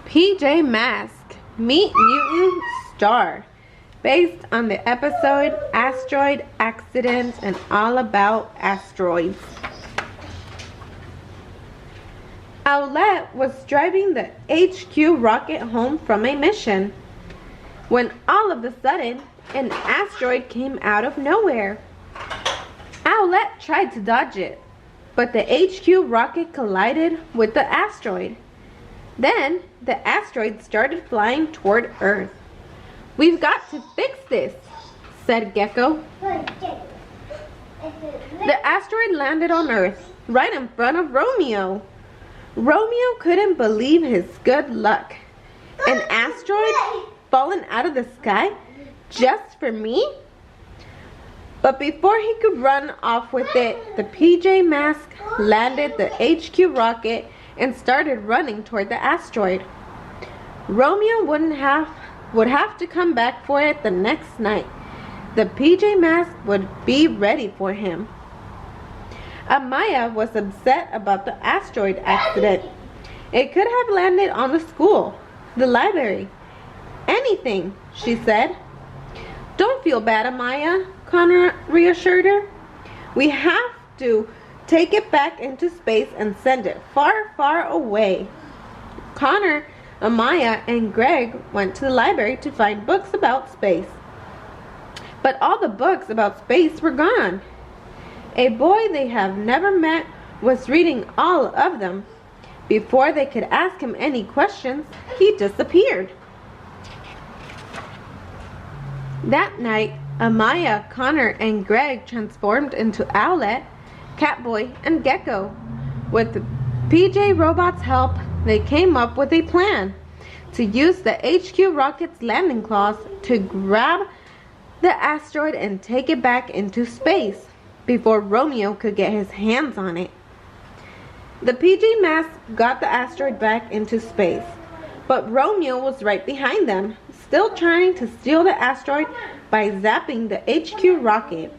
PJ Masks Meet Mutant Star, based on the episode Asteroid Accident and All About Asteroids. Aloud was driving the HQ rocket home from a mission when all of a sudden an asteroid came out of nowhere. Aloud tried to dodge it, but the HQ rocket collided with the asteroid. Then the asteroid started flying toward Earth. "We've got to fix this," said Gecko. The asteroid landed on Earth, right in front of Romeo. Romeo couldn't believe his good luck. An asteroid fallen out of the sky just for me? But before he could run off with it, the PJ Mask landed the HQ rocket and started running toward the asteroid. Romeo would have to come back for it the next night. The PJ Mask would be ready for him. Amaya was upset about the asteroid accident. It could have landed on the school, the library, anything, she said. "Don't feel bad, Amaya," Connor reassured her. "We have to take it back into space and send it far, far away." Connor, Amaya, and Greg went to the library to find books about space. But all the books about space were gone. A boy they have never met was reading all of them. Before they could ask him any questions, he disappeared. That night, Amaya, Connor, and Greg transformed into Owlet, Catboy, and Gecko. With the PJ Robot's help, they came up with a plan to use the HQ rocket's landing claws to grab the asteroid and take it back into space before Romeo could get his hands on it. The PJ Mask got the asteroid back into space, but Romeo was right behind them, still trying to steal the asteroid by zapping the HQ rocket.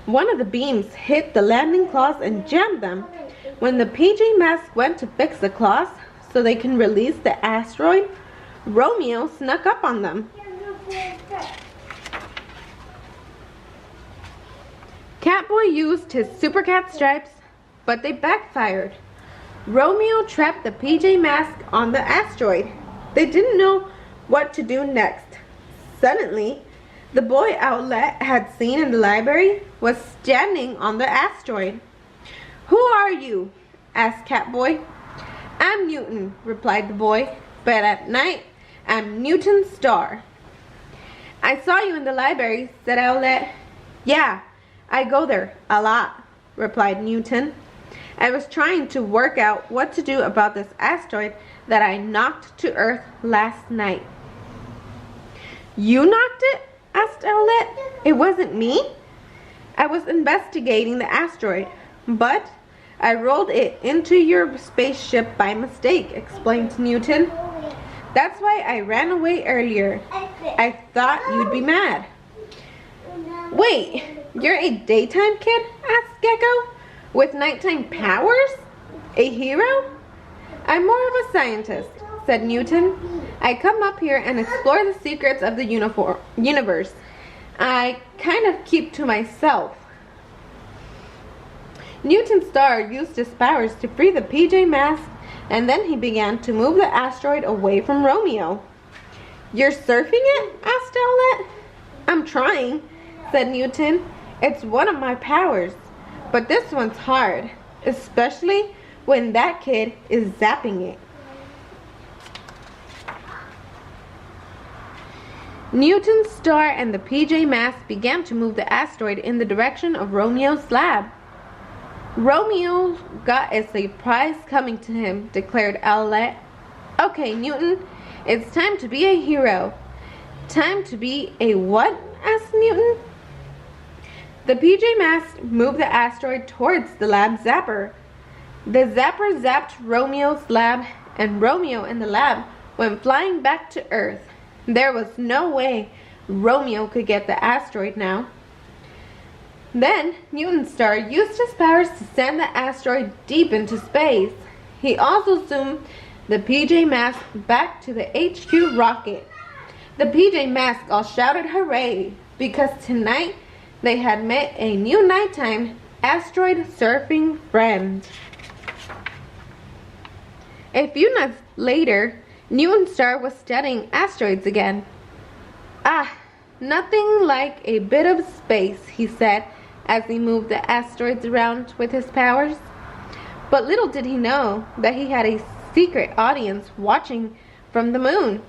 One of the beams hit the landing claws and jammed them. When the PJ Mask went to fix the claws so they can release the asteroid, Romeo snuck up on them. Catboy used his Super Cat stripes, but they backfired. Romeo trapped the PJ Mask on the asteroid. They didn't know what to do next. Suddenly, the boy Owlet had seen in the library was standing on the asteroid. "Who are you?" asked Catboy. "I'm Newton," replied the boy, "but at night, I'm Newton Star." "I saw you in the library," said Owlet. "Yeah, I go there a lot," replied Newton. "I was trying to work out what to do about this asteroid that I knocked to Earth last night." "You knocked it?" asked Owlet. "It wasn't me. I was investigating the asteroid, but I rolled it into your spaceship by mistake," explained Newton. "That's why I ran away earlier. I thought you'd be mad." "Wait, you're a daytime kid?" asked Gecko. "With nighttime powers? A hero?" "I'm more of a scientist," said Newton. "I come up here and explore the secrets of the universe. I kind of keep to myself." Newton Star used his powers to free the PJ Mask, and then he began to move the asteroid away from Romeo. "You're surfing it?" asked Owlet. "I'm trying," said Newton. "It's one of my powers, but this one's hard, especially when that kid is zapping it." Newton Star and the PJ Mask began to move the asteroid in the direction of Romeo's lab. "Romeo got a surprise coming to him," declared Owlet. "Okay, Newton, it's time to be a hero." "Time to be a what?" asked Newton. The PJ Mask moved the asteroid towards the lab zapper. The zapper zapped Romeo's lab, and Romeo and the lab went flying back to Earth. There was no way Romeo could get the asteroid now. Then Newton Star used his powers to send the asteroid deep into space. He also zoomed the PJ Masks back to the HQ rocket. The PJ Masks all shouted hooray because tonight they had met a new nighttime asteroid surfing friend. A few nights later, Newton's star was studying asteroids again. "Ah, nothing like a bit of space," he said as he moved the asteroids around with his powers. But little did he know that he had a secret audience watching from the moon.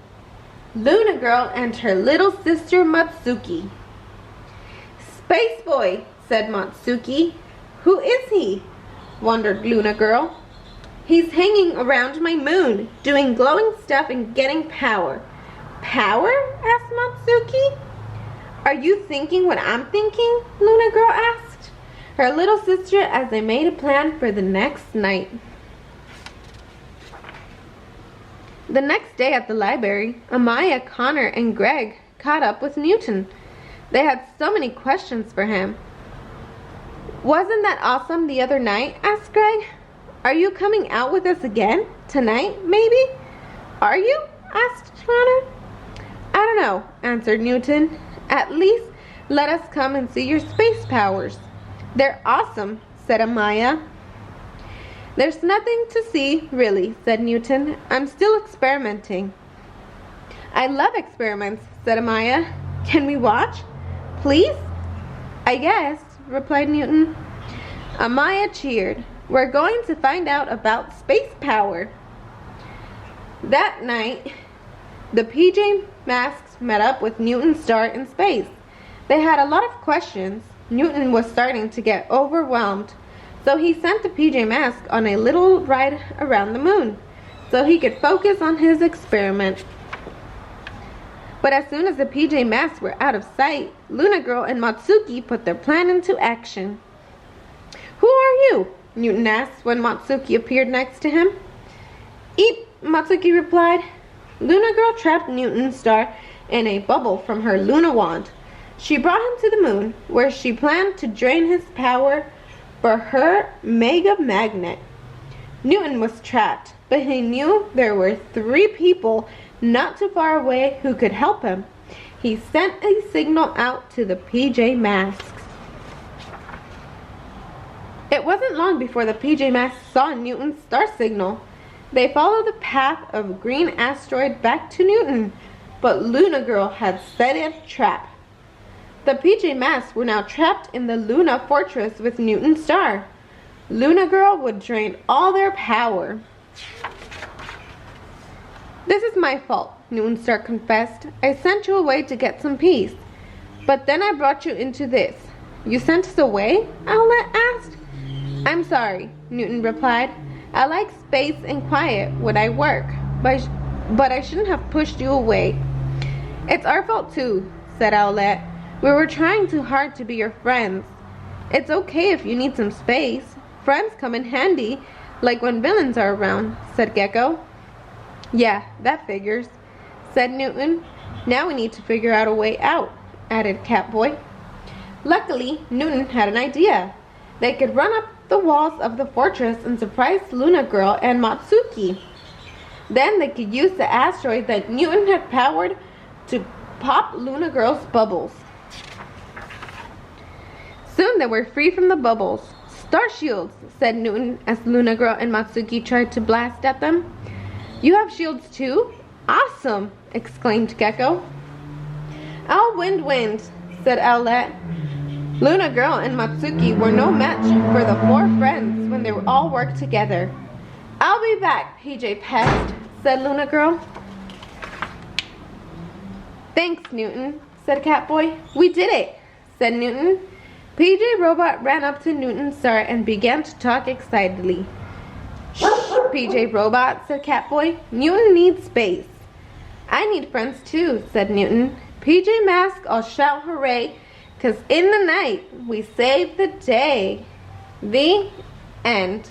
Luna Girl and her little sister Matsuki. "Space Boy," said Matsuki. "Who is he?" wondered Luna Girl. "He's hanging around my moon, doing glowing stuff and getting power." "Power?" asked Matsuki. "Are you thinking what I'm thinking?" Luna Girl asked her little sister as they made a plan for the next night. The next day at the library, Amaya, Connor, and Greg caught up with Newton. They had so many questions for him. "Wasn't that awesome the other night?" asked Greg. "Are you coming out with us again? Tonight, maybe?" "Are you?" asked Connor. "I don't know," answered Newton. "At least let us come and see your space powers." "They're awesome," said Amaya. "There's nothing to see, really," said Newton. "I'm still experimenting." "I love experiments," said Amaya. "Can we watch? Please?" "I guess," replied Newton. Amaya cheered. "We're going to find out about space power." That night, the PJ Masks met up with Newton's star in space. They had a lot of questions. Newton was starting to get overwhelmed, so he sent the PJ Mask on a little ride around the moon so he could focus on his experiment. But as soon as the PJ Masks were out of sight, Luna Girl and Matsuki put their plan into action. "Who are you?" Newton asked when Matsuki appeared next to him. "Eep," Matsuki replied. Luna Girl trapped Newton's star in a bubble from her Luna wand. She brought him to the moon, where she planned to drain his power for her mega magnet. Newton was trapped, but he knew there were 3 people not too far away who could help him. He sent a signal out to the PJ Masks. It wasn't long before the PJ Masks saw Newton's star signal. They followed the path of a green asteroid back to Newton, but Luna Girl had set a trap. The PJ Masks were now trapped in the Luna Fortress with Newton's star. Luna Girl would drain all their power. "This is my fault," Newton's star confessed. "I sent you away to get some peace, but then I brought you into this." "You sent us away?" Owlette asked. "I'm sorry," Newton replied. "I like space and quiet when I work, but I shouldn't have pushed you away." "It's our fault too," said Owlette. "We were trying too hard to be your friends. It's okay if you need some space. Friends come in handy, like when villains are around," said Gecko. "Yeah, that figures," said Newton. "Now we need to figure out a way out," added Catboy. Luckily, Newton had an idea. They could run up the walls of the fortress and surprise Luna Girl and Matsuki. Then they could use the asteroid that Newton had powered to pop Luna Girl's bubbles. Soon they were free from the bubbles. "Star shields," said Newton as Luna Girl and Matsuki tried to blast at them. "You have shields too? Awesome!" exclaimed Gecko. "I'll wind," said Owlette. Luna Girl and Matsuki were no match for the 4 friends when they all worked together. "I'll be back, PJ Pest," said Luna Girl. "Thanks, Newton," said Catboy. "We did it," said Newton. PJ Robot ran up to Newton's star and began to talk excitedly. "Shh, PJ Robot," said Catboy. "Newton needs space." "I need friends too," said Newton. PJ Mask all shout hooray, 'cause in the night we saved the day. The end.